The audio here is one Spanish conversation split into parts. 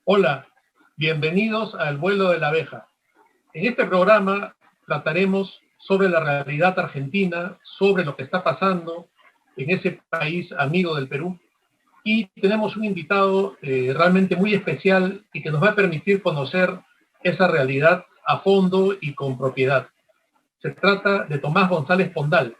Hola, bienvenidos al vuelo de la abeja. En este programa trataremos sobre la realidad argentina, sobre lo que está pasando en ese país amigo del Perú. Y tenemos un invitado realmente muy especial y que nos va a permitir conocer esa realidad a fondo y con propiedad. Se trata de Tomás González Pondal.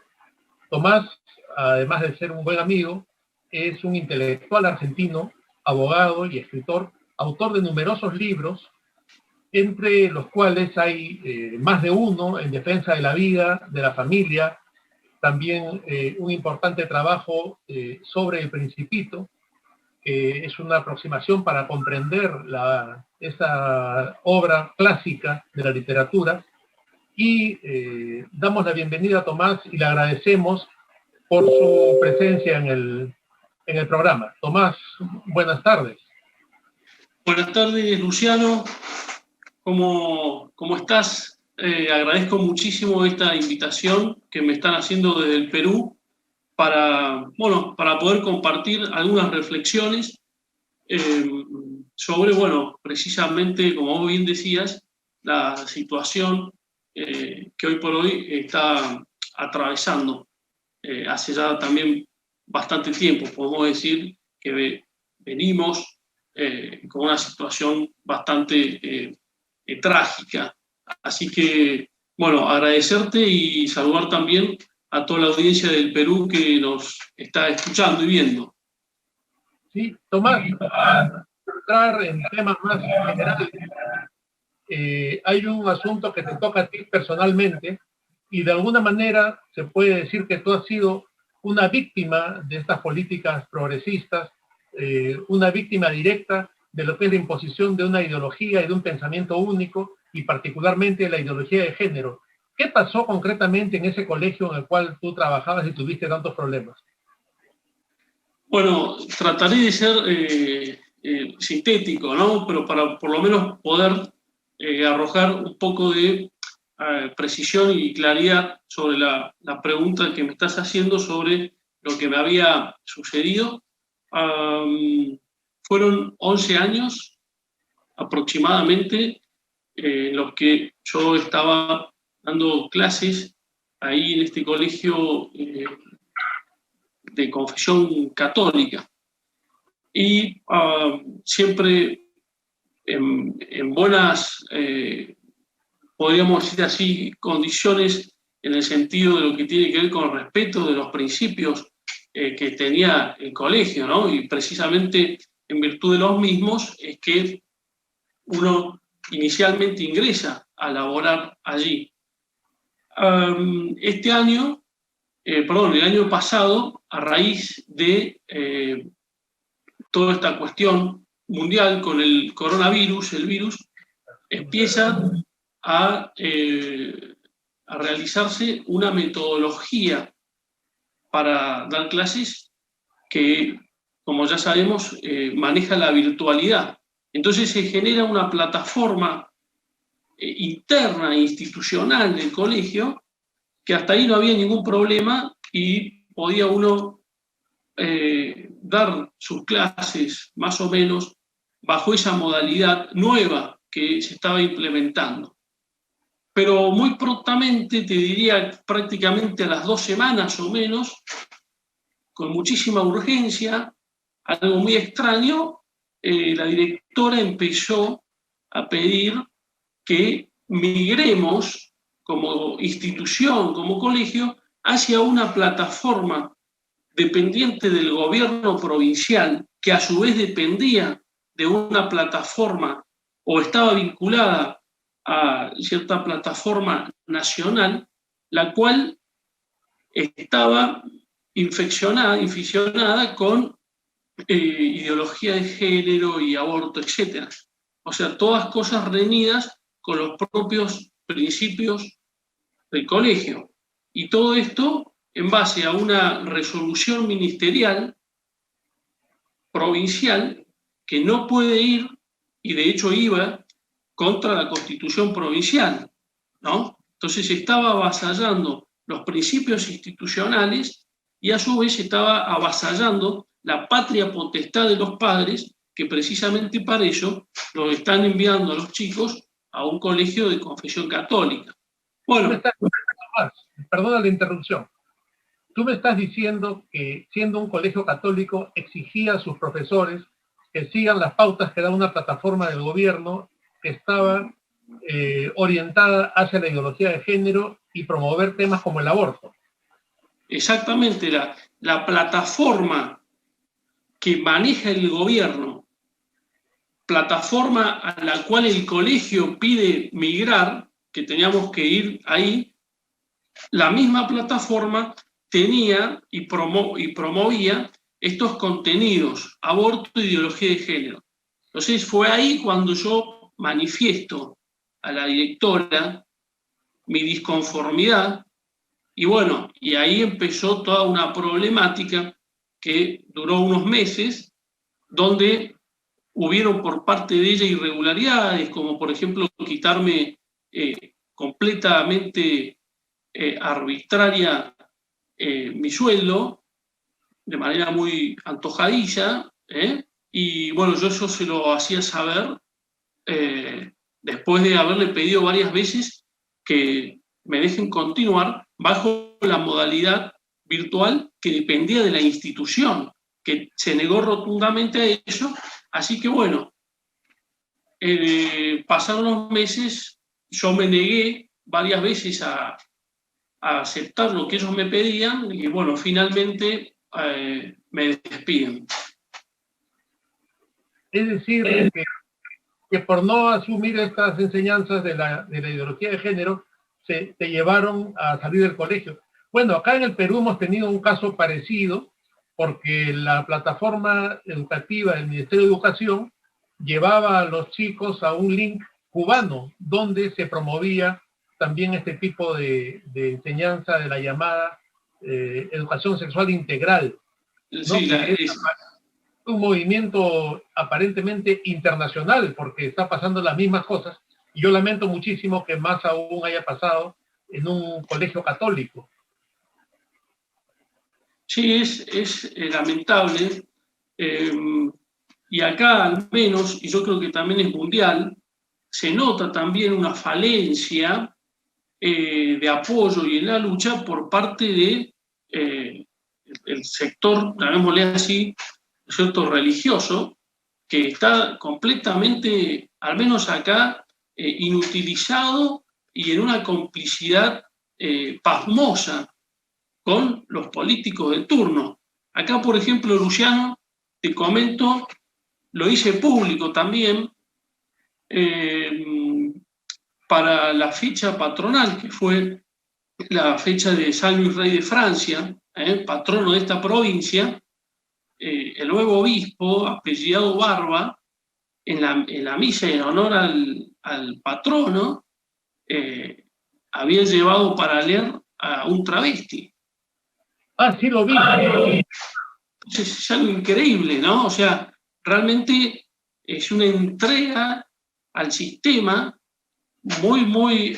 Tomás, además de ser un buen amigo, es un intelectual argentino, abogado y escritor, autor de numerosos libros, entre los cuales hay más de uno en defensa de la vida, de la familia, también un importante trabajo sobre el Principito, que es una aproximación para comprender esa obra clásica de la literatura. Y damos la bienvenida a Tomás y le agradecemos por su presencia en el programa. Tomás, buenas tardes. Buenas tardes, Luciano. ¿Cómo estás? Agradezco muchísimo esta invitación que me están haciendo desde el Perú para poder compartir algunas reflexiones sobre, precisamente, como vos bien decías, la situación que hoy por hoy está atravesando hace ya también bastante tiempo. Podemos decir que venimos con una situación bastante trágica. Así que, agradecerte y saludar también a toda la audiencia del Perú que nos está escuchando y viendo. Sí, Tomás, para entrar en temas más generales, hay un asunto que te toca a ti personalmente y de alguna manera se puede decir que tú has sido una víctima de estas políticas progresistas, una víctima directa de lo que es la imposición de una ideología y de un pensamiento único, y particularmente la ideología de género. ¿Qué pasó concretamente en ese colegio en el cual tú trabajabas y tuviste tantos problemas? Bueno, trataré de ser sintético, ¿no? Pero para por lo menos poder arrojar un poco de precisión y claridad sobre la pregunta que me estás haciendo sobre lo que me había sucedido. Fueron 11 años aproximadamente los que yo estaba dando clases ahí en este colegio de confesión católica. Y siempre en buenas, podríamos decir así, condiciones en el sentido de lo que tiene que ver con el respeto de los principios que tenía el colegio, ¿no? Y precisamente en virtud de los mismos es que uno inicialmente ingresa a laborar allí. El año pasado, a raíz de toda esta cuestión mundial con el coronavirus, el virus, empieza a realizarse una metodología para dar clases que, como ya sabemos, maneja la virtualidad. Entonces se genera una plataforma interna e institucional del colegio que hasta ahí no había ningún problema y podía uno dar sus clases más o menos bajo esa modalidad nueva que se estaba implementando. Pero muy prontamente, te diría prácticamente a las 2 semanas o menos, con muchísima urgencia, algo muy extraño, la directora empezó a pedir que migremos como institución, como colegio, hacia una plataforma dependiente del gobierno provincial, que a su vez dependía de una plataforma o estaba vinculada a cierta plataforma nacional, la cual estaba inficionada con ideología de género y aborto, etc. O sea, todas cosas reñidas con los propios principios del colegio. Y todo esto en base a una resolución ministerial provincial que no puede ir, y de hecho iba, contra la Constitución provincial, ¿no? Entonces estaba avasallando los principios institucionales y a su vez estaba avasallando la patria potestad de los padres que precisamente para ello los están enviando a los chicos a un colegio de confesión católica. Bueno, perdona la interrupción. Tú me estás diciendo que, siendo un colegio católico, exigía a sus profesores que sigan las pautas que da una plataforma del gobierno que estaba orientada hacia la ideología de género y promover temas como el aborto. Exactamente, la plataforma que maneja el gobierno, plataforma a la cual el colegio pide migrar, que teníamos que ir ahí, la misma plataforma tenía y promovía estos contenidos, aborto e ideología de género. Entonces fue ahí cuando yo manifiesto a la directora mi disconformidad, y bueno, y ahí empezó toda una problemática que duró unos meses, donde hubieron por parte de ella irregularidades, como por ejemplo quitarme completamente arbitraria mi sueldo, de manera muy antojadiza, y bueno, yo eso se lo hacía saber después de haberle pedido varias veces que me dejen continuar bajo la modalidad virtual que dependía de la institución, que se negó rotundamente a ello. Así que bueno, pasaron los meses, yo me negué varias veces a aceptar lo que ellos me pedían y bueno, finalmente me despiden. Es decir, que por no asumir estas enseñanzas de la ideología de género, te llevaron a salir del colegio. Bueno, acá en el Perú hemos tenido un caso parecido, porque la plataforma educativa del Ministerio de Educación llevaba a los chicos a un link cubano, donde se promovía también este tipo de enseñanza de la llamada educación sexual integral, ¿no? Sí, Es un movimiento aparentemente internacional, porque está pasando las mismas cosas, y yo lamento muchísimo que más aún haya pasado en un colegio católico. Sí, es lamentable, y acá al menos, y yo creo que también es mundial, se nota también una falencia de apoyo y en la lucha por parte de el sector, llamémosle así, cierto, religioso, que está completamente, al menos acá, inutilizado y en una complicidad pasmosa con los políticos de turno. Acá, por ejemplo, Luciano, te comento, lo hice público también, para la fecha patronal, que fue la fecha de San Luis Rey de Francia, patrono de esta provincia, el nuevo obispo, apellidado Barba, en la misa en honor al patrono, había llevado para leer a un travesti. Ah, sí lo vi. Es algo increíble, ¿no? O sea, realmente es una entrega al sistema muy, muy,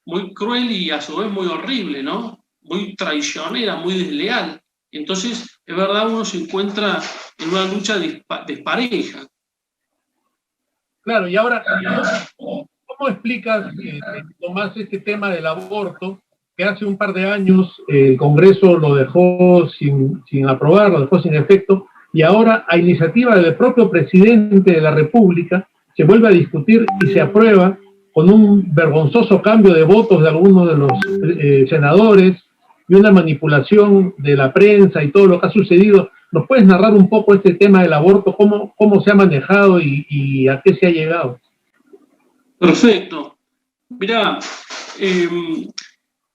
muy cruel y a su vez muy horrible, ¿no? Muy traicionera, muy desleal. Entonces, es verdad, uno se encuentra en una lucha despareja. Claro, y ahora, ¿cómo explicas, Tomás, este tema del aborto, que hace un par de años el Congreso lo dejó sin aprobar, lo dejó sin efecto, y ahora, a iniciativa del propio presidente de la República, se vuelve a discutir y se aprueba con un vergonzoso cambio de votos de algunos de los senadores y una manipulación de la prensa y todo lo que ha sucedido? ¿Nos puedes narrar un poco este tema del aborto, cómo se ha manejado y a qué se ha llegado? Perfecto. Mirá,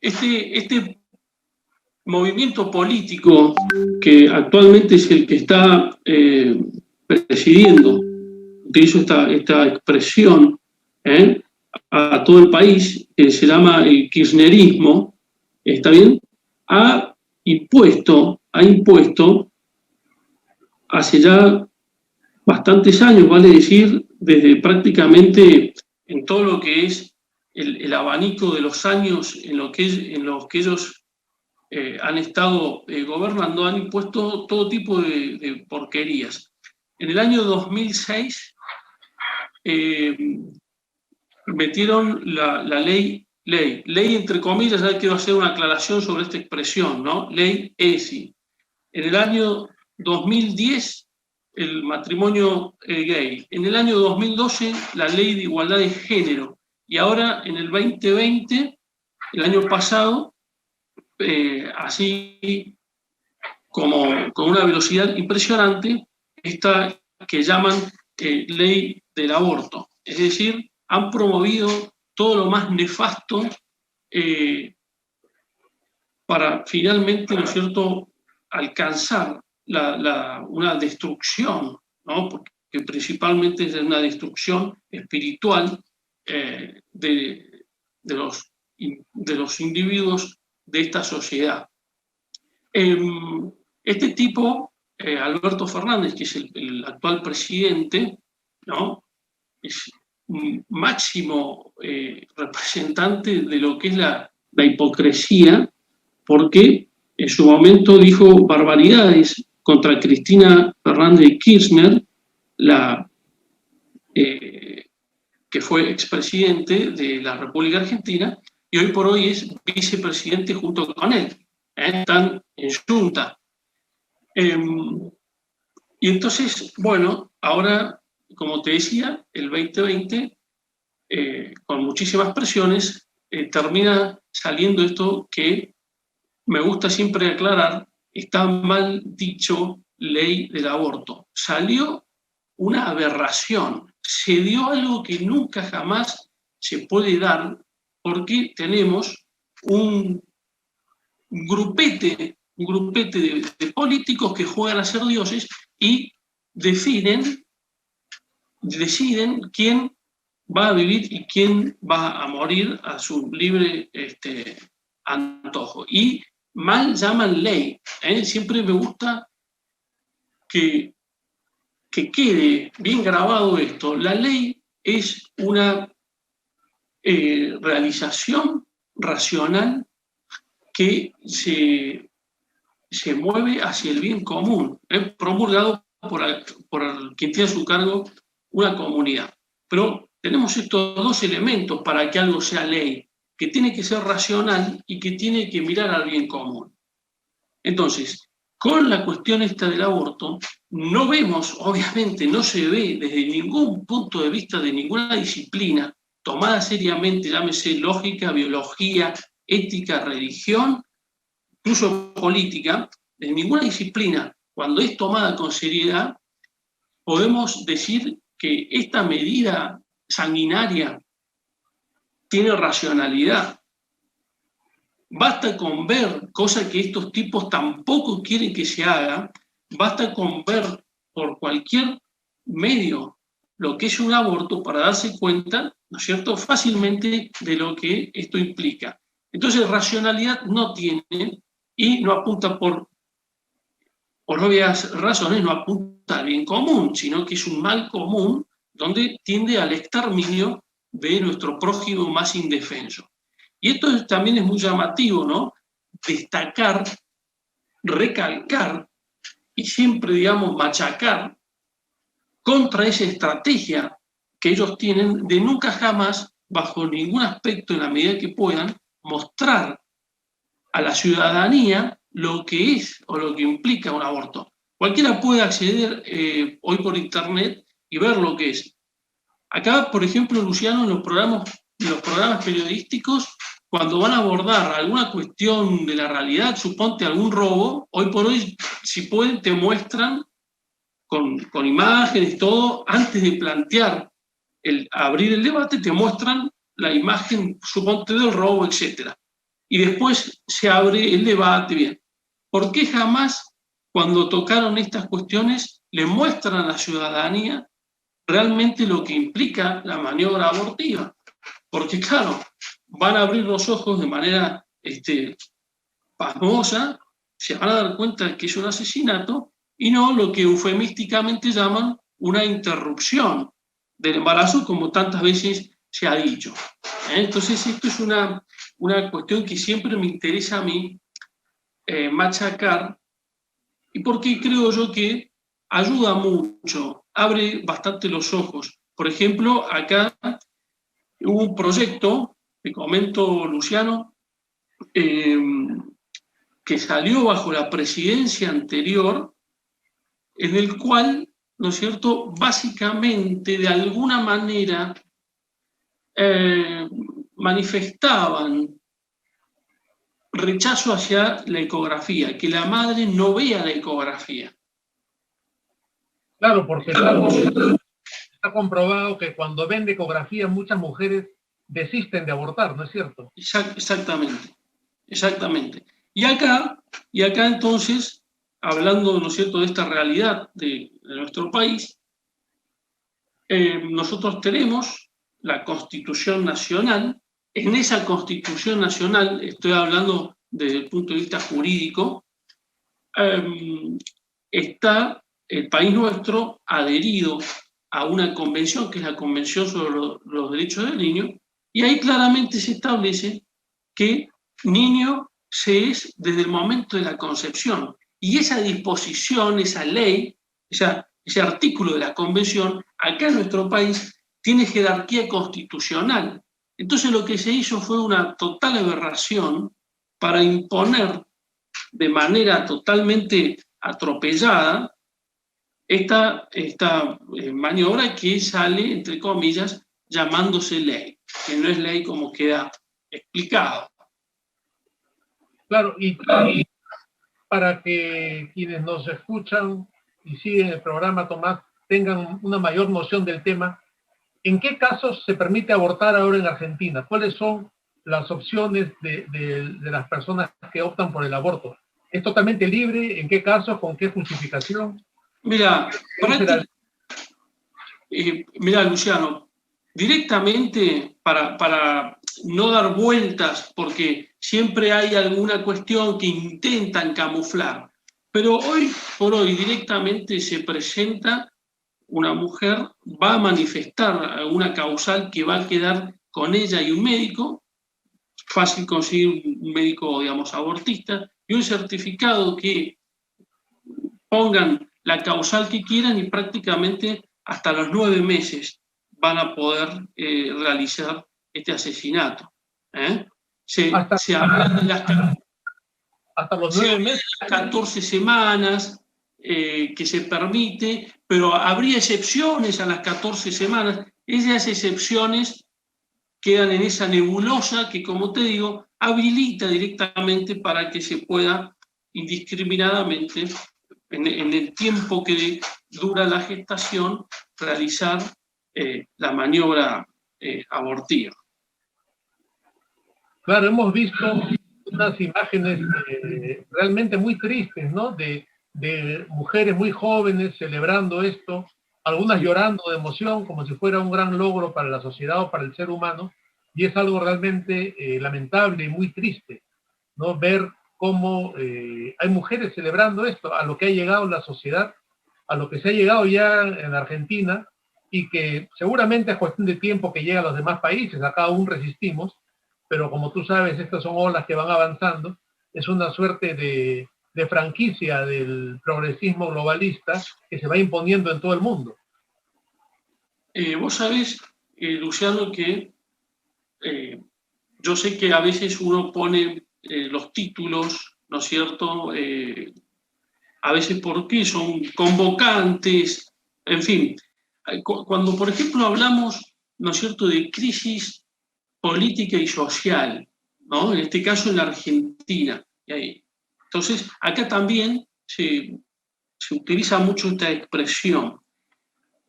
este movimiento político que actualmente es el que está presidiendo, utilizo esta expresión a todo el país, que se llama el kirchnerismo, ¿está bien? Ha impuesto hace ya bastantes años, vale decir, desde prácticamente en todo lo que es el abanico de los años en los que ellos han estado gobernando, han impuesto todo tipo de porquerías. En el año 2006 metieron la ley entre comillas, ya quiero hacer una aclaración sobre esta expresión, ¿no? Ley ESI. En el año 2010 el matrimonio gay. En el año 2012 la ley de igualdad de género. Y ahora en el 2020, el año pasado, así como con una velocidad impresionante, esta que llaman ley del aborto. Es decir, han promovido todo lo más nefasto para finalmente, ¿no es cierto?, alcanzar una destrucción, ¿no? Porque principalmente es una destrucción espiritual de los individuos de esta sociedad. Este tipo, Alberto Fernández, que es el actual presidente, ¿no?, es un máximo representante de lo que es la hipocresía, porque en su momento dijo barbaridades contra Cristina Fernández de Kirchner, que fue expresidente de la República Argentina, y hoy por hoy es vicepresidente junto con él. Están en junta. Y entonces, bueno, ahora, como te decía, el 2020, con muchísimas presiones, termina saliendo esto que me gusta siempre aclarar, está mal dicho ley del aborto. Salió una aberración, se dio algo que nunca jamás se puede dar, porque tenemos un grupete de políticos que juegan a ser dioses y deciden quién va a vivir y quién va a morir a su libre antojo. Y mal llaman ley. Siempre me gusta que quede bien grabado esto. La ley es una realización racional que se mueve hacia el bien común, promulgado por quien tiene a su cargo una comunidad. Pero tenemos estos dos elementos para que algo sea ley, que tiene que ser racional y que tiene que mirar al bien común. Entonces, con la cuestión esta del aborto, no vemos, obviamente, no se ve desde ningún punto de vista de ninguna disciplina tomada seriamente, llámese lógica, biología, ética, religión, incluso política, de ninguna disciplina, cuando es tomada con seriedad, podemos decir que esta medida sanguinaria tiene racionalidad. Basta con ver, cosa que estos tipos tampoco quieren que se haga, basta con ver por cualquier medio lo que es un aborto para darse cuenta, ¿no es cierto?, fácilmente de lo que esto implica. Entonces, racionalidad no tiene y no apunta por obvias razones, no apunta al bien común, sino que es un mal común donde tiende al exterminio de nuestro prójimo más indefenso. Y esto también es muy llamativo, ¿no? Destacar, recalcar y siempre, digamos, machacar contra esa estrategia que ellos tienen de nunca jamás, bajo ningún aspecto, en la medida que puedan, mostrar a la ciudadanía lo que es o lo que implica un aborto. Cualquiera puede acceder hoy por internet y ver lo que es. Acá, por ejemplo, Luciano, en los programas periodísticos, cuando van a abordar alguna cuestión de la realidad, suponte algún robo, hoy por hoy, si pueden, te muestran con imágenes, todo, antes de plantear abrir el debate, te muestran la imagen, suponte, del robo, etc. Y después se abre el debate, bien. ¿Por qué jamás, cuando tocaron estas cuestiones, le muestran a la ciudadanía realmente lo que implica la maniobra abortiva? Porque, claro, van a abrir los ojos de manera pasmosa, se van a dar cuenta de que es un asesinato y no lo que eufemísticamente llaman una interrupción del embarazo, como tantas veces se ha dicho. Entonces, esto es una cuestión que siempre me interesa a mí machacar, y porque creo yo que ayuda mucho, abre bastante los ojos. Por ejemplo, acá hubo un proyecto, te comento, Luciano, que salió bajo la presidencia anterior, en el cual, ¿no es cierto?, básicamente, de alguna manera, manifestaban rechazo hacia la ecografía, que la madre no vea la ecografía. Claro, porque está comprobado que cuando ven ecografía muchas mujeres desisten de abortar, ¿no es cierto? Exactamente, exactamente. Y acá entonces, hablando, ¿no es cierto?, de esta realidad de nuestro país, nosotros tenemos la Constitución Nacional. En esa Constitución Nacional, estoy hablando desde el punto de vista jurídico, está el país nuestro adherido a una convención, que es la Convención sobre los Derechos del Niño, y ahí claramente se establece que niño se es desde el momento de la concepción. Y esa disposición, esa ley, ese artículo de la Convención, acá en nuestro país, tiene jerarquía constitucional. Entonces lo que se hizo fue una total aberración para imponer de manera totalmente atropellada esta maniobra que sale, entre comillas, llamándose ley, que no es ley como queda explicado. Claro, y para que quienes nos escuchan y siguen el programa, Tomás, tengan una mayor noción del tema, ¿en qué casos se permite abortar ahora en Argentina? ¿Cuáles son las opciones de las personas que optan por el aborto? ¿Es totalmente libre? ¿En qué casos? ¿Con qué justificación? Mira, Luciano, directamente para no dar vueltas, porque siempre hay alguna cuestión que intentan camuflar, pero hoy por hoy directamente se presenta una mujer, va a manifestar una causal que va a quedar con ella y un médico, fácil conseguir un médico, digamos, abortista, y un certificado que pongan la causal que quieran y prácticamente hasta los 9 meses van a poder realizar este asesinato. Se habla de hasta los 9 meses. 14 semanas que se permite, pero habría excepciones a las 14 semanas. Esas excepciones quedan en esa nebulosa que, como te digo, habilita directamente para que se pueda indiscriminadamente, en el tiempo que dura la gestación, realizar la maniobra abortiva. Claro, hemos visto unas imágenes realmente muy tristes, ¿no? De mujeres muy jóvenes celebrando esto, algunas llorando de emoción como si fuera un gran logro para la sociedad o para el ser humano, y es algo realmente lamentable y muy triste, ¿no? Ver cómo hay mujeres celebrando esto, a lo que ha llegado la sociedad, a lo que se ha llegado ya en Argentina, y que seguramente es cuestión de tiempo que llegue a los demás países, acá aún resistimos, pero como tú sabes, estas son olas que van avanzando, es una suerte de franquicia del progresismo globalista que se va imponiendo en todo el mundo. Vos sabés, Luciano, que yo sé que a veces uno pone los títulos, ¿no es cierto? A veces porque son convocantes, en fin. Cuando, por ejemplo, hablamos, ¿no es cierto?, de crisis política y social, ¿no? En este caso en la Argentina. Entonces, acá también se utiliza mucho esta expresión.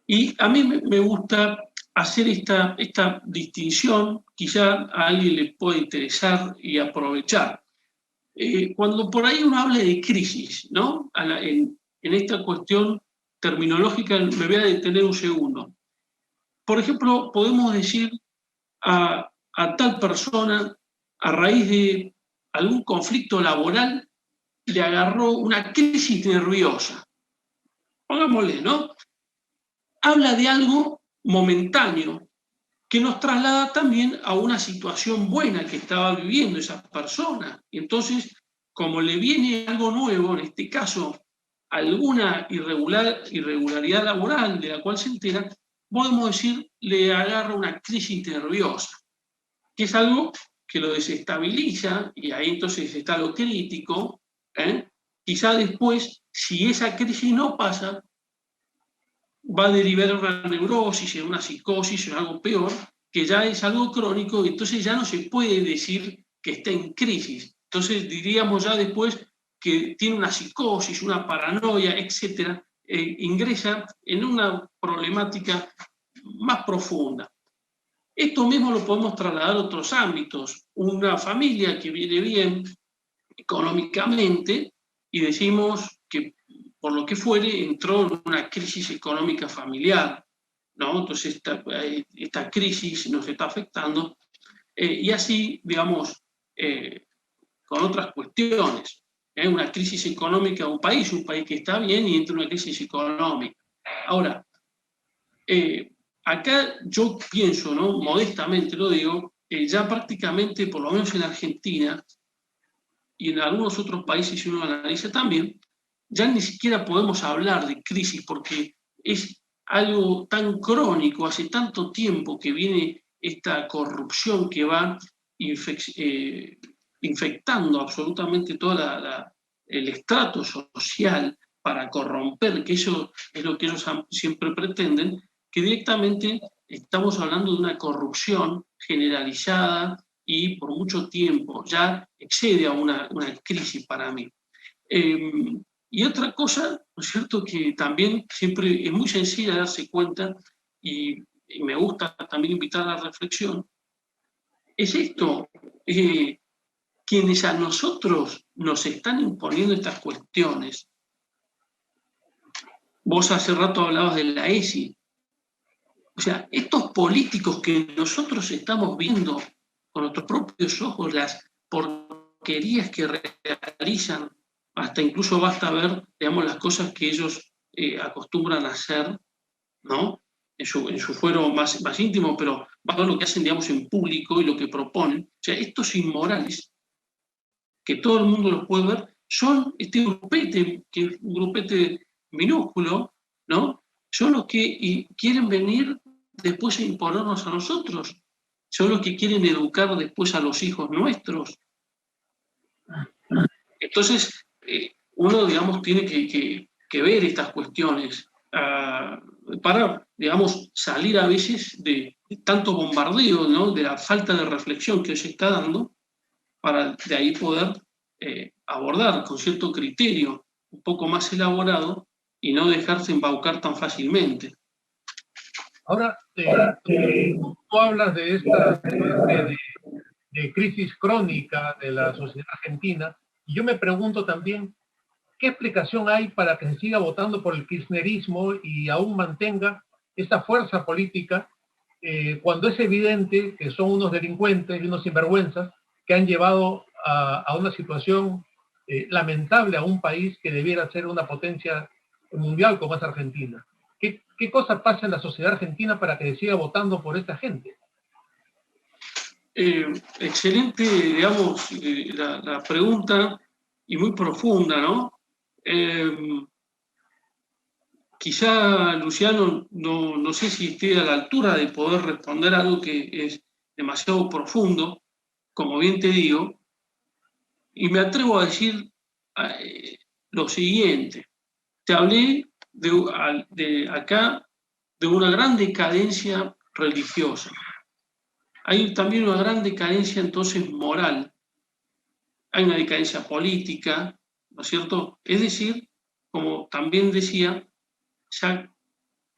Y a mí me gusta hacer esta distinción, quizá a alguien le puede interesar y aprovechar. Cuando por ahí uno habla de crisis, ¿no? En esta cuestión terminológica me voy a detener un segundo. Por ejemplo, podemos decir a tal persona, a raíz de algún conflicto laboral, le agarró una crisis nerviosa. Pongámosle, ¿no? Habla de algo momentáneo que nos traslada también a una situación buena que estaba viviendo esa persona. Y entonces, como le viene algo nuevo, en este caso alguna irregularidad laboral de la cual se entera, podemos decir, le agarra una crisis nerviosa, que es algo que lo desestabiliza, y ahí entonces está lo crítico. Quizá después, si esa crisis no pasa, va a derivar en una neurosis, en una psicosis, en algo peor, que ya es algo crónico, y entonces ya no se puede decir que está en crisis. Entonces diríamos ya después que tiene una psicosis, una paranoia, etcétera, ingresa en una problemática más profunda. Esto mismo lo podemos trasladar a otros ámbitos. Una familia que viene bien económicamente y decimos que por lo que fuere entró en una crisis económica familiar, ¿no? Entonces esta crisis nos está afectando y así, digamos, con otras cuestiones. Una crisis económica de un país que está bien y entra en una crisis económica. Ahora, acá yo pienso, ¿no? Modestamente lo digo, ya prácticamente, por lo menos en Argentina y en algunos otros países, si uno analiza también, ya ni siquiera podemos hablar de crisis porque es algo tan crónico, hace tanto tiempo que viene esta corrupción que va infectando absolutamente todo el estrato social para corromper, que eso es lo que ellos siempre pretenden, que directamente estamos hablando de una corrupción generalizada y por mucho tiempo ya excede a una crisis para mí. Y otra cosa, ¿no es cierto?, que también siempre es muy sencilla darse cuenta y me gusta también invitar a la reflexión, es esto, quienes a nosotros nos están imponiendo estas cuestiones. Vos hace rato hablabas de la ESI. O sea, estos políticos que nosotros estamos viendo con nuestros propios ojos, las porquerías que realizan, hasta incluso basta ver, digamos, las cosas que ellos acostumbran a hacer, ¿no? En su fuero más íntimo, pero va a ver lo que hacen, digamos, en público y lo que proponen. O sea, estos inmorales, que todo el mundo los puede ver, son este grupete, que es un grupete minúsculo, ¿no? Son los que quieren venir después a imponernos a nosotros. Son los que quieren educar después a los hijos nuestros. Entonces, uno, digamos, tiene que ver estas cuestiones para, digamos, salir a veces de tanto bombardeo, ¿no?, de la falta de reflexión que se está dando, para de ahí poder abordar con cierto criterio un poco más elaborado y no dejarse embaucar tan fácilmente. Ahora, tú hablas de esta de crisis crónica de la sociedad argentina, y yo me pregunto también, ¿qué explicación hay para que se siga votando por el kirchnerismo y aún mantenga esta fuerza política cuando es evidente que son unos delincuentes y unos sinvergüenzas que han llevado a una situación lamentable a un país que debiera ser una potencia mundial como es Argentina? ¿Qué cosa pasa en la sociedad argentina para que se siga votando por esta gente? Excelente, digamos, la pregunta, y muy profunda, ¿no? Quizá, Luciano, no sé si esté a la altura de poder responder algo que es demasiado profundo, como bien te digo, y me atrevo a decir lo siguiente. Te hablé acá de una gran decadencia religiosa. Hay también una gran decadencia entonces moral. Hay una decadencia política, ¿no es cierto? Es decir, como también decía, ya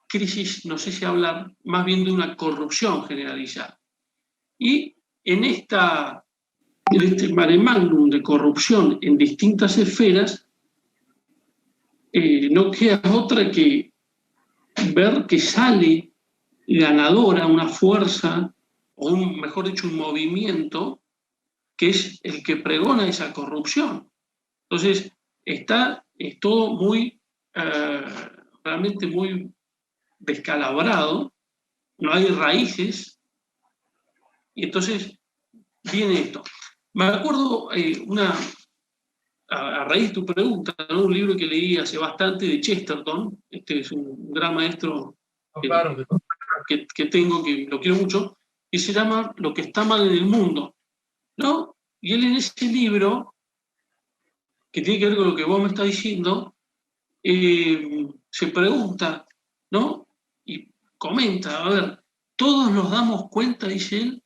crisis, no sé si hablar, más bien de una corrupción generalizada. Y en este mare magnum de corrupción en distintas esferas, no queda otra que ver que sale ganadora una fuerza, o mejor dicho, un movimiento, que es el que pregona esa corrupción. Entonces, es todo muy, realmente muy descalabrado, no hay raíces, y entonces viene esto. Me acuerdo a raíz de tu pregunta, ¿no? Un libro que leí hace bastante de Chesterton, este es un gran maestro Claro, que tengo, que lo quiero mucho, y se llama Lo que está mal en el mundo, ¿no? Y él en ese libro, que tiene que ver con lo que vos me estás diciendo, se pregunta, ¿no? Y comenta, a ver, todos nos damos cuenta, dice él,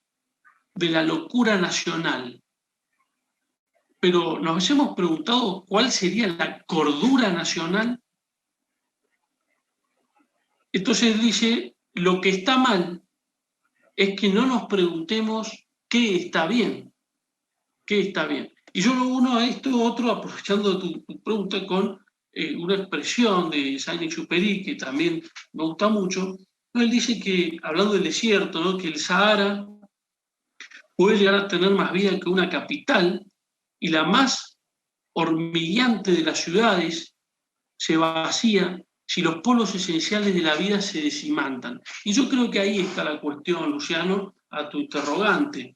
de la locura nacional, pero nos hemos preguntado cuál sería la cordura nacional. Entonces dice, lo que está mal es que no nos preguntemos qué está bien, qué está bien. Y yo lo uno a esto otro, aprovechando tu pregunta, con una expresión de Saint-Exupéry que también me gusta mucho. Él dice que, hablando del desierto, ¿no? Que el Sahara puede llegar a tener más vida que una capital, y la más hormigueante de las ciudades se vacía si los polos esenciales de la vida se decimantan. Y yo creo que ahí está la cuestión, Luciano, a tu interrogante.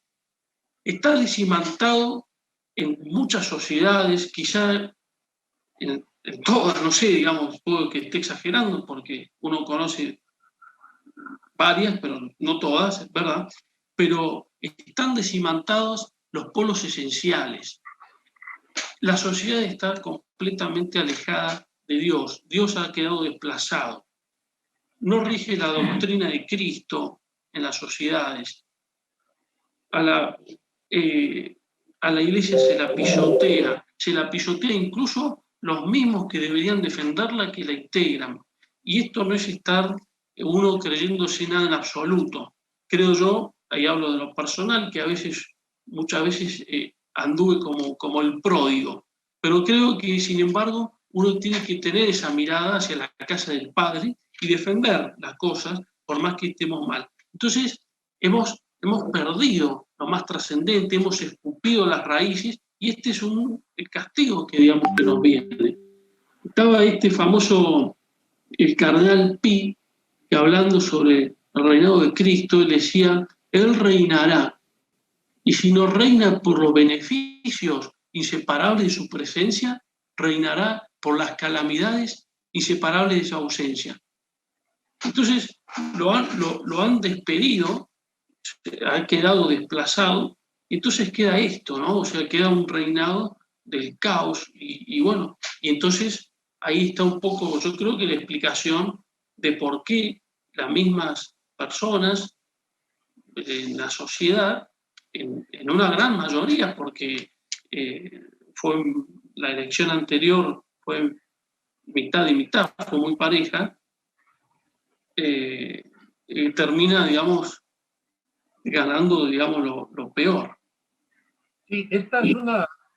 Está decimantado en muchas sociedades, quizá en todas, no sé, digamos, puedo que esté exagerando porque uno conoce varias, pero no todas, es verdad, pero están decimantados los polos esenciales. La sociedad está completamente alejada de Dios. Dios ha quedado desplazado. No rige la doctrina de Cristo en las sociedades. A la iglesia se la pisotea incluso los mismos que deberían defenderla, que la integran. Y esto no es estar uno creyéndose nada en absoluto. Creo yo, ahí hablo de lo personal, que muchas veces anduve como el pródigo. Pero creo que, sin embargo, uno tiene que tener esa mirada hacia la casa del Padre y defender las cosas, por más que estemos mal. Entonces, hemos perdido lo más trascendente, hemos escupido las raíces, y este es el castigo que, digamos, que nos viene. Estaba este famoso, el cardenal Pi, que hablando sobre el reinado de Cristo, él decía, Él reinará, y si no reina por los beneficios inseparables de su presencia, reinará por las calamidades inseparables de su ausencia. Entonces, lo han despedido, ha quedado desplazado, y entonces queda esto, ¿no? O sea, queda un reinado del caos, y bueno, y entonces ahí está un poco, yo creo que la explicación de por qué las mismas personas en la sociedad, en una gran mayoría, porque la elección anterior fue mitad y mitad, fue muy pareja, termina, digamos, ganando, digamos, lo peor. Sí, esta es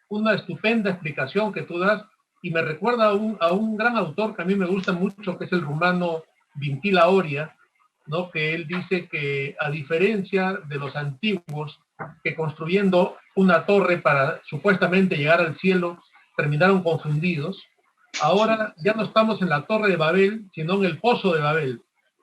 una estupenda explicación que tú das y me recuerda a un gran autor que a mí me gusta mucho, que es el rumano Vintila Oria, ¿no? Que él dice que, a diferencia de los antiguos que construyendo una torre para supuestamente llegar al cielo terminaron confundidos, ahora ya no estamos en la Torre de Babel, sino en el Pozo de Babel,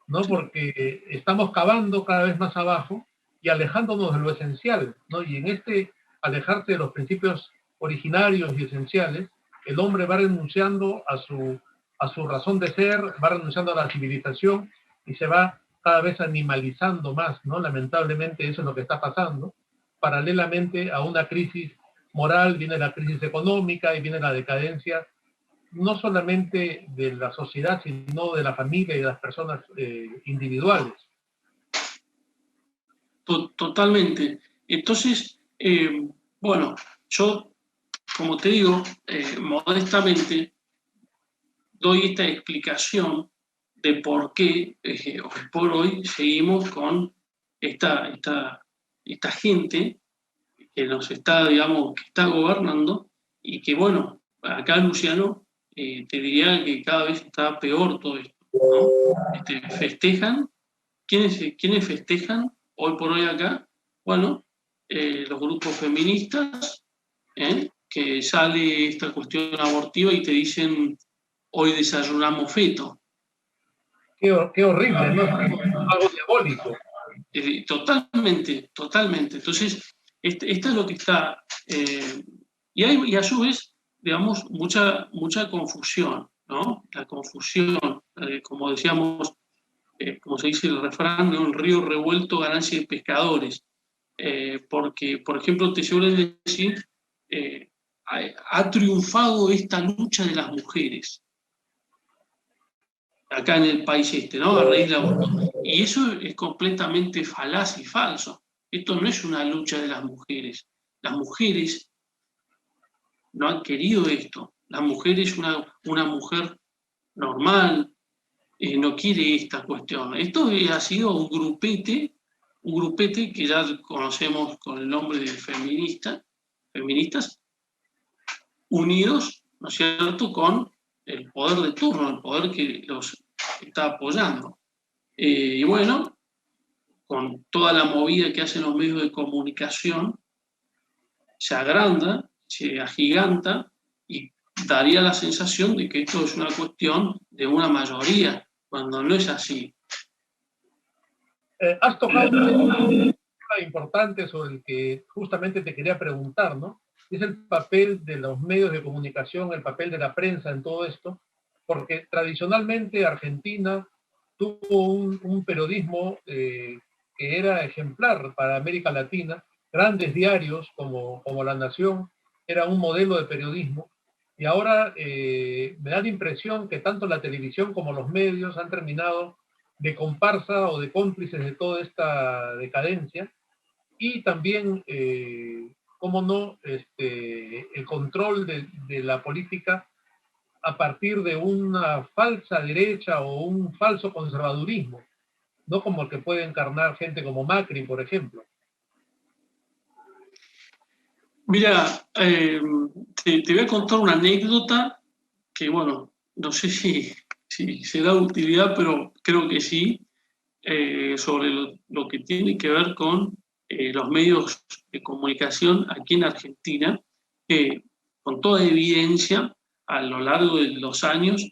¿no? Porque estamos cavando cada vez más abajo y alejándonos de lo esencial, ¿no? Y en este alejarse de los principios originarios y esenciales, el hombre va renunciando a su razón de ser, va renunciando a la civilización y se va cada vez animalizando más, ¿no? Lamentablemente eso es lo que está pasando. Paralelamente a una crisis moral viene la crisis económica y viene la decadencia, no solamente de la sociedad, sino de la familia y de las personas individuales. Totalmente. Entonces, bueno, yo, como te digo, modestamente, doy esta explicación de por qué hoy por hoy seguimos con esta gente que nos está, digamos, que está gobernando, y que, bueno, acá, Luciano, te diría que cada vez está peor todo esto, ¿no? Festejan. ¿Quiénes festejan hoy por hoy acá? Bueno, los grupos feministas, que sale esta cuestión abortiva y te dicen, hoy desayunamos feto. Qué horrible, ¿no? Algo diabólico. Totalmente. Entonces, esto es lo que está. Y a su vez, digamos, mucha confusión, ¿no? La confusión, como decíamos, como se dice el refrán, ¿no? Un río revuelto, ganancia de pescadores. Porque, por ejemplo, te suelen decir, ha triunfado esta lucha de las mujeres acá en el país este, ¿no? A raíz del aborto. Y eso es completamente falaz y falso. Esto no es una lucha de las mujeres. Las mujeres no han querido esto. La mujer es una mujer normal, no quiere esta cuestión. Esto ha sido un grupete que ya conocemos con el nombre de feministas, unidos, ¿no es cierto?, con el poder de turno, el poder que los está apoyando. Y bueno, con toda la movida que hacen los medios de comunicación, se agranda, se agiganta y daría la sensación de que esto es una cuestión de una mayoría, cuando no es así. Has tocado un tema importante sobre el que justamente te quería preguntar, ¿no? Es el papel de los medios de comunicación, el papel de la prensa en todo esto, porque tradicionalmente Argentina tuvo un periodismo que era ejemplar para América Latina. Grandes diarios como La Nación era un modelo de periodismo, y ahora me da la impresión que tanto la televisión como los medios han terminado de comparsa o de cómplices de toda esta decadencia. Y también, cómo no, el control de la política a partir de una falsa derecha o un falso conservadurismo, no como el que puede encarnar gente como Macri, por ejemplo. Mira, te voy a contar una anécdota que, bueno, no sé si será de utilidad, pero creo que sí, sobre lo que tiene que ver con los medios de comunicación aquí en Argentina, que con toda evidencia, a lo largo de los años,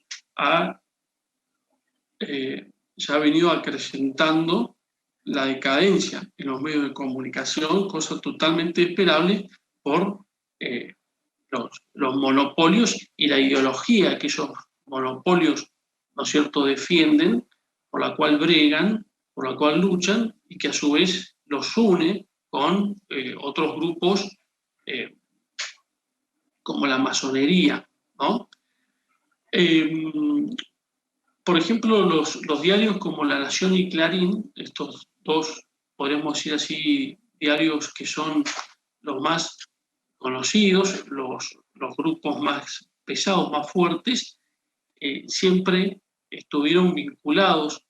se ha venido acrecentando la decadencia en los medios de comunicación, cosa totalmente esperable por los monopolios y la ideología que esos monopolios, ¿no es cierto?, defienden, por la cual bregan, por la cual luchan, y que a su vez los une con otros grupos como la masonería, ¿no? Por ejemplo, los diarios como La Nación y Clarín, estos dos, podríamos decir así, diarios que son los más conocidos, los grupos más pesados, más fuertes, siempre estuvieron vinculados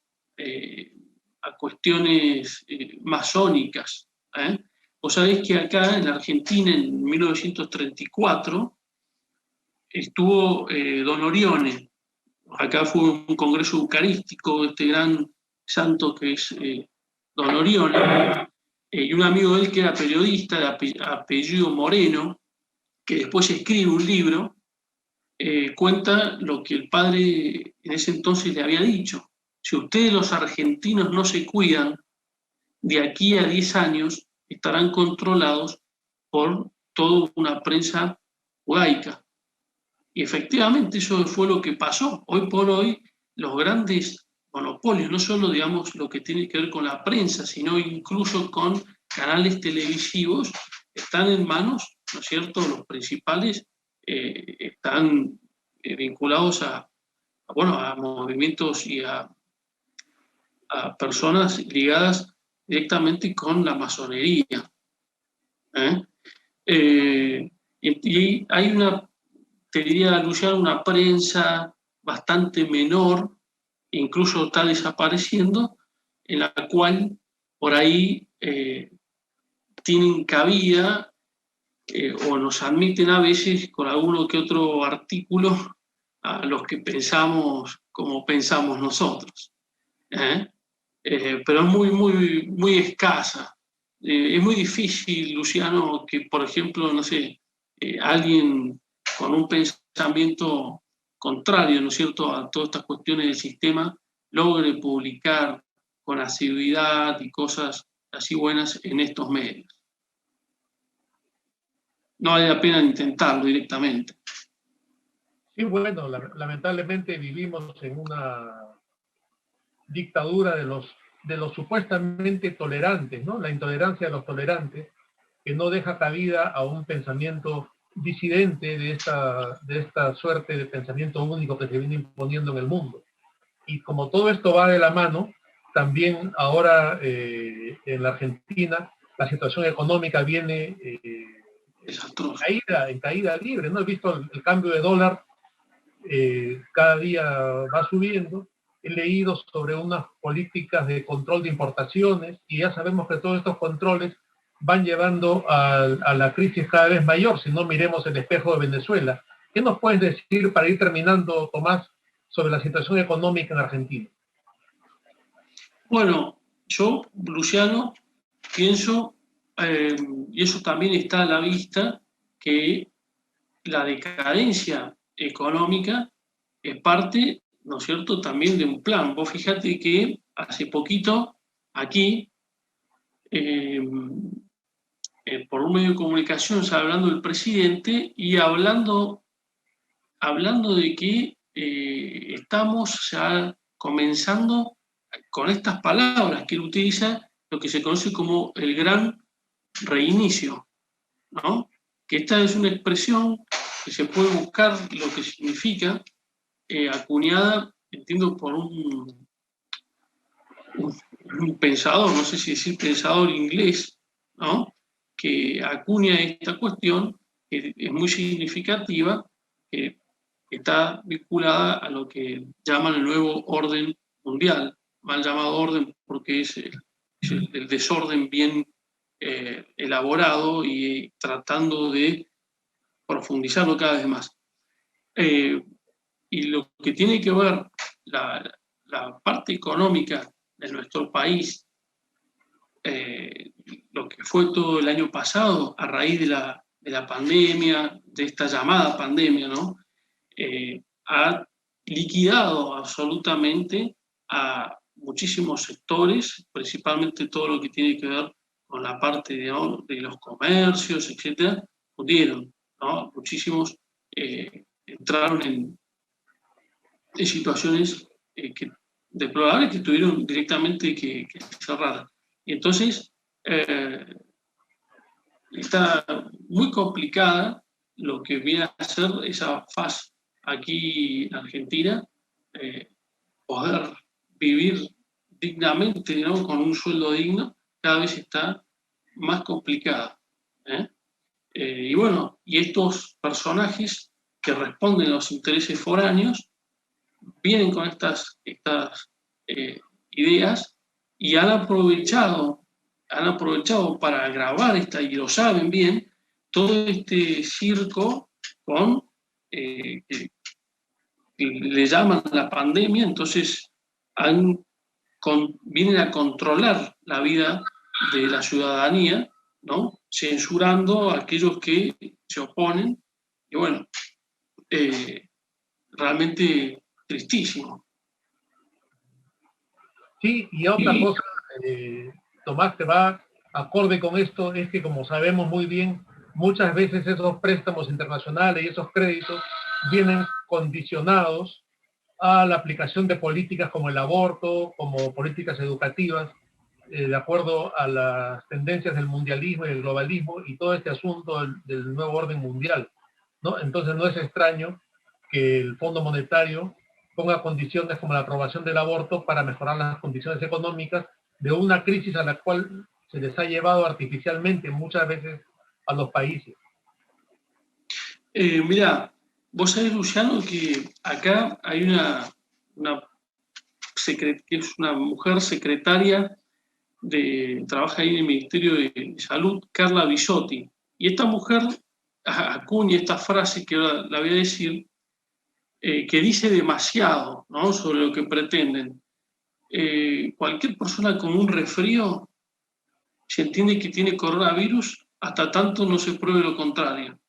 a cuestiones masónicas. Vos sabés que acá en Argentina, en 1934, estuvo Don Orione. Acá fue un congreso eucarístico de este gran santo que es Don Orione, y un amigo de él que era periodista de apellido Moreno, que después escribe un libro, cuenta lo que el padre en ese entonces le había dicho. Si ustedes los argentinos no se cuidan, de aquí a 10 años estarán controlados por toda una prensa judaica. Y efectivamente eso fue lo que pasó. Hoy por hoy los grandes monopolios, no solo digamos lo que tiene que ver con la prensa, sino incluso con canales televisivos, están en manos, ¿no es cierto? Los principales están vinculados a movimientos y a personas ligadas directamente con la masonería. Y hay te diría, Luciano, una prensa bastante menor, incluso está desapareciendo, en la cual por ahí tienen cabida o nos admiten a veces con alguno que otro artículo a los que pensamos como pensamos nosotros. Pero es muy escasa. Es muy difícil, Luciano, que, por ejemplo, no sé, alguien con un pensamiento contrario, ¿no es cierto?, a todas estas cuestiones del sistema, logre publicar con asiduidad y cosas así buenas en estos medios. No vale la pena intentarlo directamente. Sí, bueno, lamentablemente vivimos en una dictadura de los supuestamente tolerantes, ¿no? La intolerancia de los tolerantes, que no deja cabida a un pensamiento disidente de esta suerte de pensamiento único que se viene imponiendo en el mundo. Y como todo esto va de la mano, también ahora en la Argentina la situación económica viene en caída libre, ¿no? He visto el cambio de dólar cada día va subiendo. He leído sobre unas políticas de control de importaciones y ya sabemos que todos estos controles van llevando a la crisis cada vez mayor. Si no, miremos el espejo de Venezuela. ¿Qué nos puedes decir para ir terminando, Tomás, sobre la situación económica en Argentina? Bueno, yo, Luciano, pienso, y eso también está a la vista, que la decadencia económica es parte, ¿no es cierto?, también de un plan. Vos fíjate que hace poquito, aquí, por un medio de comunicación, se hablando del presidente y hablando de que estamos ya comenzando con estas palabras que él utiliza, lo que se conoce como el gran reinicio, ¿no? Que esta es una expresión que se puede buscar lo que significa, acuñada, entiendo, por un pensador, no sé si decir pensador inglés, ¿no? Que acuña esta cuestión, que es muy significativa, que está vinculada a lo que llaman el nuevo orden mundial, mal llamado orden porque es el desorden bien elaborado y tratando de profundizarlo cada vez más. Y lo que tiene que ver la parte económica de nuestro país, lo que fue todo el año pasado a raíz de la pandemia, de esta llamada pandemia, ¿no? Ha liquidado absolutamente a muchísimos sectores, principalmente todo lo que tiene que ver con la parte de los comercios, etcétera, hundieron, ¿no? Muchísimos entraron en situaciones deplorables que tuvieron directamente que cerrar. Y entonces está muy complicada lo que viene a ser esa fase aquí en Argentina, poder vivir dignamente, ¿no? Con un sueldo digno, cada vez está más complicada. Y bueno, y estos personajes que responden a los intereses foráneos vienen con estas ideas y han aprovechado para agravar y lo saben bien, todo este circo con que le llaman la pandemia. Entonces vienen a controlar la vida de la ciudadanía, ¿no? Censurando a aquellos que se oponen. Y bueno, realmente tristísimo. Sí, y otra cosa, Tomás, que va acorde con esto, es que como sabemos muy bien, muchas veces esos préstamos internacionales y esos créditos vienen condicionados a la aplicación de políticas como el aborto, como políticas educativas, de acuerdo a las tendencias del mundialismo y el globalismo y todo este asunto del nuevo orden mundial, ¿no? Entonces no es extraño que el Fondo Monetario ponga condiciones como la aprobación del aborto para mejorar las condiciones económicas de una crisis a la cual se les ha llevado artificialmente muchas veces a los países. Mira, vos sabés, Luciano, que acá hay que es una mujer secretaria trabaja ahí en el Ministerio de Salud, Carla Bisotti. Y esta mujer acuña esta frase que ahora la voy a decir, que dice demasiado, ¿no?, sobre lo que pretenden. Cualquier persona con un resfrío se entiende que tiene coronavirus hasta tanto no se pruebe lo contrario.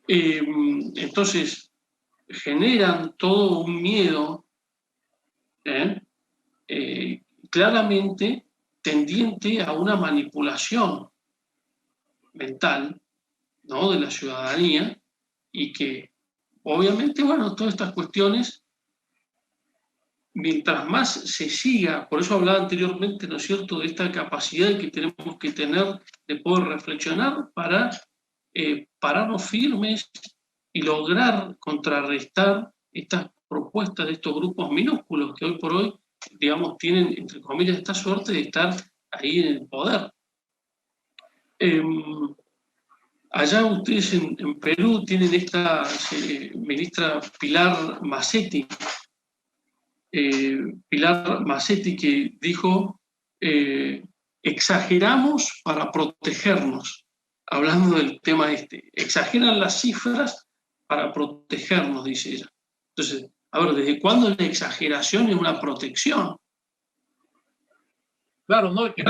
Entonces, generan todo un miedo claramente tendiente a una manipulación mental, ¿no?, de la ciudadanía, y que obviamente, bueno, todas estas cuestiones, mientras más se siga, por eso hablaba anteriormente, ¿no es cierto?, de esta capacidad que tenemos que tener de poder reflexionar para pararnos firmes y lograr contrarrestar estas propuestas de estos grupos minúsculos que hoy por hoy, digamos, tienen, entre comillas, esta suerte de estar ahí en el poder. Allá ustedes en Perú tienen esta ministra Pilar Massetti, que dijo, exageramos para protegernos, hablando del tema este. Exageran las cifras para protegernos, dice ella. Entonces, a ver, ¿desde cuándo la exageración es una protección? Claro, ¿no? Que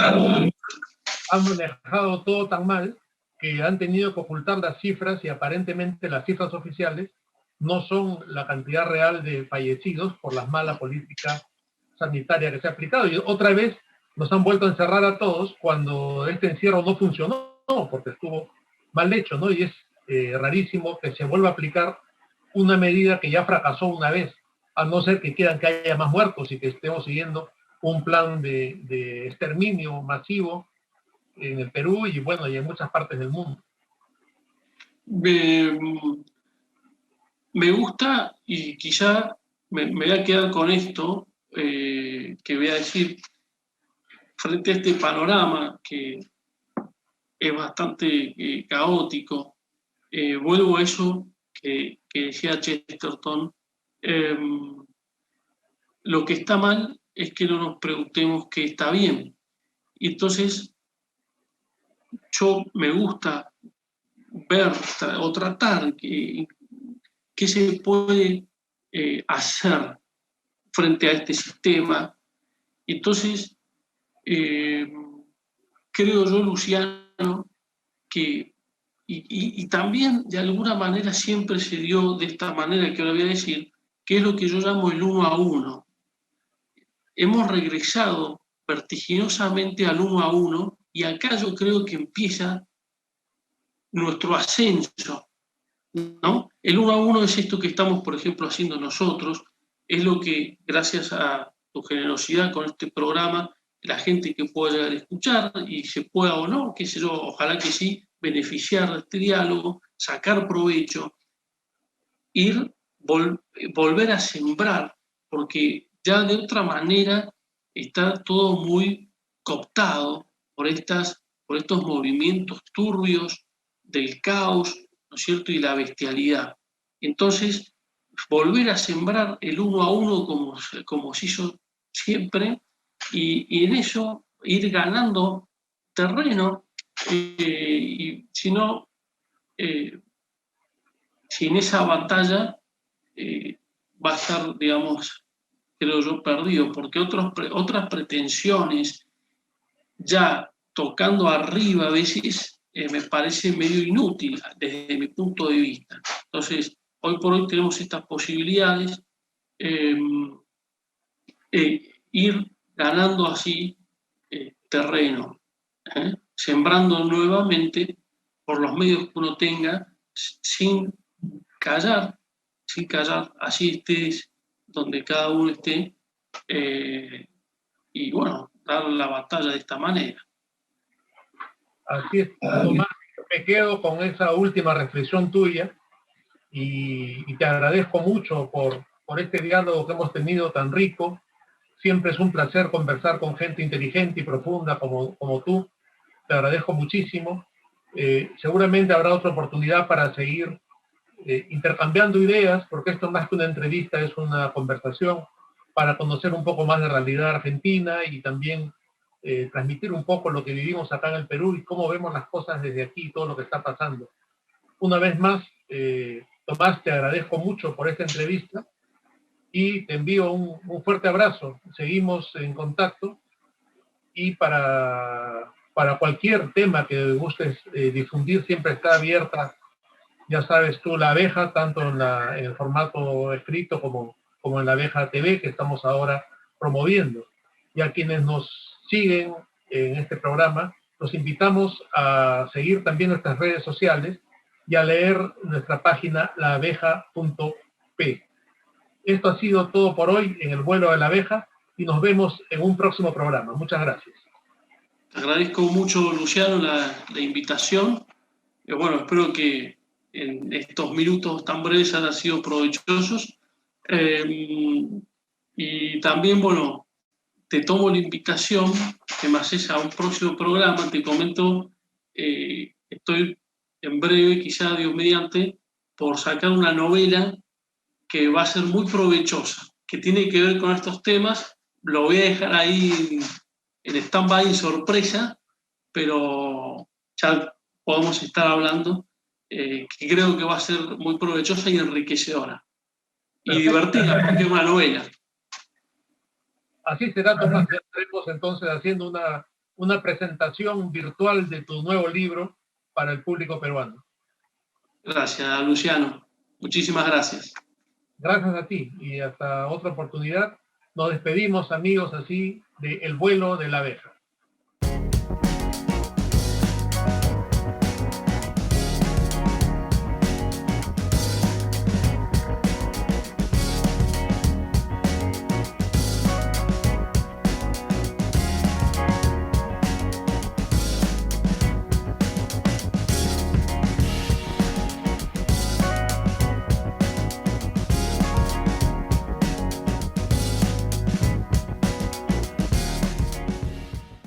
han manejado todo tan mal que han tenido que ocultar las cifras y aparentemente las cifras oficiales no son la cantidad real de fallecidos por la mala política sanitaria que se ha aplicado. Y otra vez nos han vuelto a encerrar a todos cuando este encierro no funcionó, porque estuvo mal hecho, ¿no? Y es rarísimo que se vuelva a aplicar una medida que ya fracasó una vez, a no ser que quieran que haya más muertos y que estemos siguiendo un plan de exterminio masivo en el Perú y bueno, y en muchas partes del mundo. Me gusta, y quizá me voy a quedar con esto, que voy a decir, frente a este panorama que es bastante caótico, vuelvo a eso que decía Chesterton, lo que está mal es que no nos preguntemos qué está bien. Y entonces, yo me gusta ver o tratar qué se puede hacer frente a este sistema. Y entonces, creo yo, Luciano, que, y también de alguna manera siempre se dio de esta manera que ahora voy a decir, que es lo que yo llamo el 1 a 1. Hemos regresado vertiginosamente al 1 a 1 y acá yo creo que empieza nuestro ascenso, ¿no? El 1 a 1 es esto que estamos, por ejemplo, haciendo nosotros, es lo que, gracias a tu generosidad con este programa, la gente que pueda llegar a escuchar y se pueda o no, qué sé yo, ojalá que sí, beneficiar de este diálogo, sacar provecho, volver a sembrar, porque ya de otra manera está todo muy cooptado por estos movimientos turbios del caos, ¿no es cierto?, y la bestialidad. Entonces, volver a sembrar el 1 a 1 como se hizo siempre, y en eso ir ganando terreno, y si no, si en esa batalla va a estar, digamos, creo yo, perdido, porque otras pretensiones, ya tocando arriba a veces, me parece medio inútil desde mi punto de vista. Entonces, hoy por hoy tenemos estas posibilidades, ir ganando así terreno, sembrando nuevamente por los medios que uno tenga, sin callar, así estés donde cada uno esté, y bueno, dar la batalla de esta manera. Así es, Tomás, me quedo con esa última reflexión tuya y te agradezco mucho por este diálogo que hemos tenido tan rico. Siempre es un placer conversar con gente inteligente y profunda como tú. Te agradezco muchísimo. Seguramente habrá otra oportunidad para seguir intercambiando ideas, porque esto más que una entrevista es una conversación para conocer un poco más de realidad argentina y también transmitir un poco lo que vivimos acá en el Perú y cómo vemos las cosas desde aquí y todo lo que está pasando. Una vez más, Tomás, te agradezco mucho por esta entrevista y te envío un fuerte abrazo. Seguimos en contacto y para cualquier tema que gustes difundir, siempre está abierta, ya sabes tú, la abeja, tanto en el formato escrito como en la abeja TV que estamos ahora promoviendo. Y a quienes nos siguen en este programa, los invitamos a seguir también nuestras redes sociales, y a leer nuestra página laabeja.p. Esto ha sido todo por hoy en el vuelo de la abeja y nos vemos en un próximo programa. Muchas gracias. Te agradezco mucho, Luciano, la invitación. Bueno, espero que en estos minutos tan breves hayan sido provechosos. Y también, bueno, te tomo la invitación que me haces a un próximo programa. Te comento, estoy en breve, quizá Dios mediante, por sacar una novela que va a ser muy provechosa, que tiene que ver con estos temas. Lo voy a dejar ahí en stand-by, en sorpresa, pero ya podemos estar hablando, que creo que va a ser muy provechosa y enriquecedora. Y divertida, porque es una novela. Así será, Tomás. Ya estaremos entonces haciendo una presentación virtual de tu nuevo libro para el público peruano. Gracias, Luciano. Muchísimas gracias. Gracias a ti y hasta otra oportunidad. Nos despedimos, amigos, así de El vuelo de la abeja.